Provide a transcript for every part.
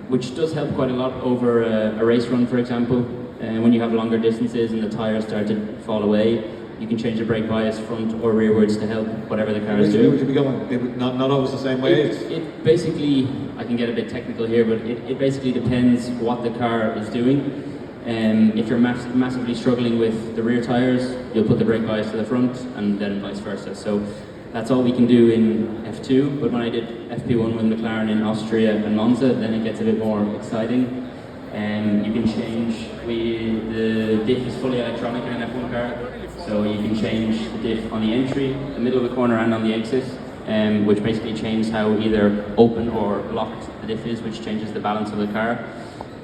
which does help quite a lot over a race run, for example. When you have longer distances and the tyres start to fall away, you can change the brake bias front or rearwards to help whatever the car is doing. Would you be going? Not always the same way? It basically, I can get a bit technical here, but it basically depends what the car is doing. If you're massively struggling with the rear tyres, you'll put the brake bias to the front, and then vice versa. So that's all we can do in F2, but when I did FP1 with McLaren in Austria and Monza, then it gets a bit more exciting. You can change, the diff is fully electronic in an F1 car, so you can change the diff on the entry, the middle of the corner and on the exit, which basically changes how either open or locked the diff is, which changes the balance of the car.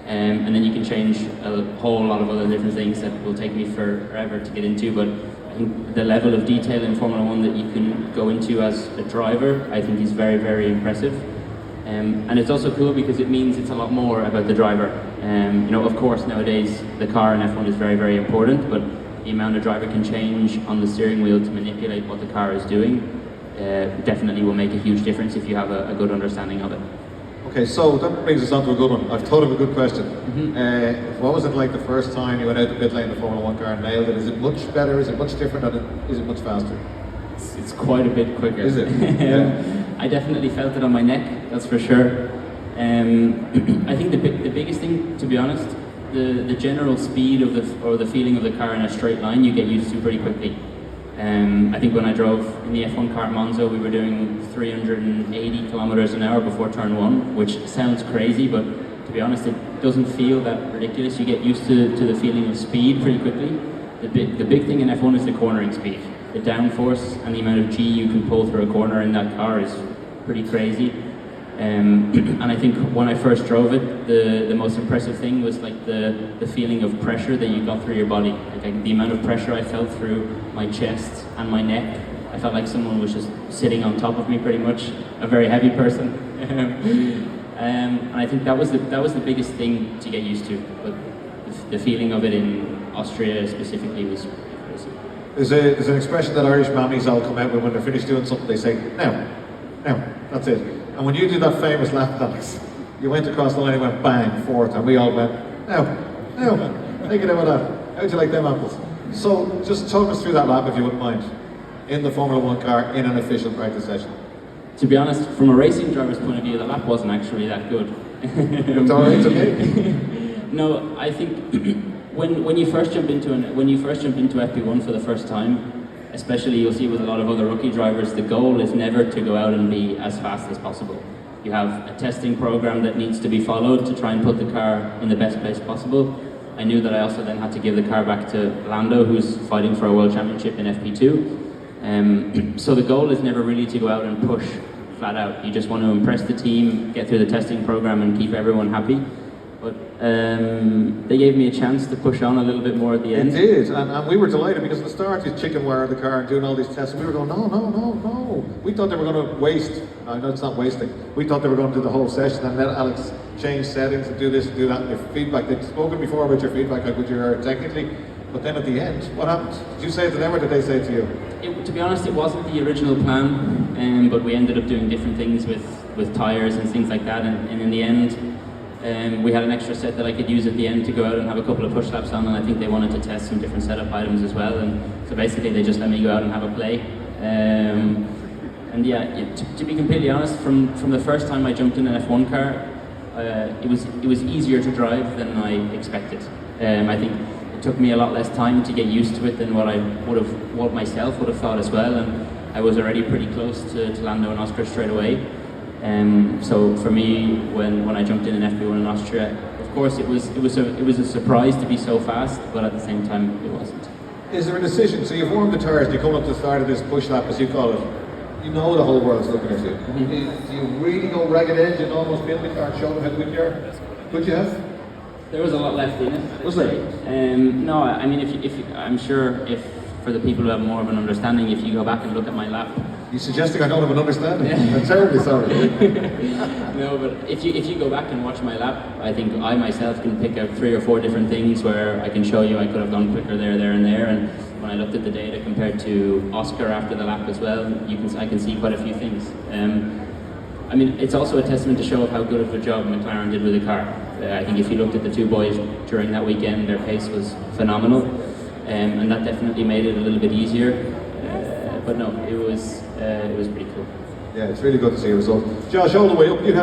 And then you can change a whole lot of other different things that will take me forever to get into, but I think the level of detail in Formula 1 that you can go into as a driver, I think is very, very impressive. And it's also cool because it means it's a lot more about the driver. You know, of course, nowadays the car in F1 is very, very important, but the amount a driver can change on the steering wheel to manipulate what the car is doing definitely will make a huge difference if you have a good understanding of it. Okay, so that brings us on to a good one. I've thought of a good question. What was it like the first time you went out the pit lane in the Formula 1 car and nailed it? Is it much better? Is it much different? And is it much faster? It's quite a bit quicker. Is it? Yeah. I definitely felt it on my neck, that's for sure. I think the biggest thing, to be honest, the general speed of the feeling of the car in a straight line, you get used to pretty quickly. I think when I drove in the F1 car at Monza, we were doing 380 kilometers an hour before turn 1, which sounds crazy, but to be honest, it doesn't feel that ridiculous. You get used to the feeling of speed pretty quickly. The big thing in F1 is the cornering speed. The downforce and the amount of G you can pull through a corner in that car is pretty crazy. And I think when I first drove it, the most impressive thing was like the feeling of pressure that you got through your body. Like the amount of pressure I felt through my chest and my neck. I felt like someone was just sitting on top of me pretty much, a very heavy person. And I think that was the biggest thing to get used to. But the feeling of it in Austria specifically was crazy. There's an expression that Irish mammies all come out with when they're finished doing something. They say, now, that's it. And when you did that famous lap dance, you went across the line and went bang, fourth, and we all went, now, take it out with that. How'd you like them apples? So just talk us through that lap if you wouldn't mind, in the Formula 1 car, in an official practice session. To be honest, from a racing driver's point of view, the lap wasn't actually that good. It's alright, it's okay. No, I think when you first jump into FP1 for the first time, especially you'll see with a lot of other rookie drivers, the goal is never to go out and be as fast as possible. You have a testing program that needs to be followed to try and put the car in the best place possible. I knew that I also then had to give the car back to Lando, who's fighting for a world championship in FP2. So the goal is never really to go out and push flat out. You just want to impress the team, get through the testing program and keep everyone happy. But they gave me a chance to push on a little bit more at the end. It did, and we were delighted because at the start he's chicken wire the car and doing all these tests, and we were going, no. We thought they were going to waste. No, it's not wasting. We thought they were going to do the whole session and let Alex change settings and do this and do that. And your feedback, they'd spoken before about your feedback, like what you heard technically, but then at the end, what happened? Did you say it to them or did they say it to you? To be honest, it wasn't the original plan, but we ended up doing different things with tyres and things like that, and in the end, we had an extra set that I could use at the end to go out and have a couple of push laps on, and I think they wanted to test some different setup items as well, and so basically they just let me go out and have a play. And yeah, to be completely honest, from the first time I jumped in an F1 car, it was easier to drive than I expected. I think it took me a lot less time to get used to it than what myself would have thought as well, and I was already pretty close to Lando and Oscar straight away. So for me, when I jumped in FP1 in Austria, of course it was a surprise to be so fast, but at the same time it wasn't. Is there a decision? So you've warmed the tyres, you come up to the start of this push lap, as you call it. You know the whole world's looking at you. Mm-hmm. Do you really go ragged edge and almost build the car and show them how good you are? Could you have? There was a lot left in it. Was there? No, I mean, I'm sure if for the people who have more of an understanding, if you go back and look at my lap. You're suggesting I don't have an understanding? I'm terribly sorry. No, but if you go back and watch my lap, I think I myself can pick out 3 or 4 different things where I can show you I could have gone quicker there, and there. And when I looked at the data compared to Oscar after the lap as well, I can see quite a few things. I mean, it's also a testament to show of how good of a job McLaren did with the car. I think if you looked at the two boys during that weekend, their pace was phenomenal, and that definitely made it a little bit easier. But no, it was pretty cool. Yeah, it's really good to see a result. Josh, all the way up, you had a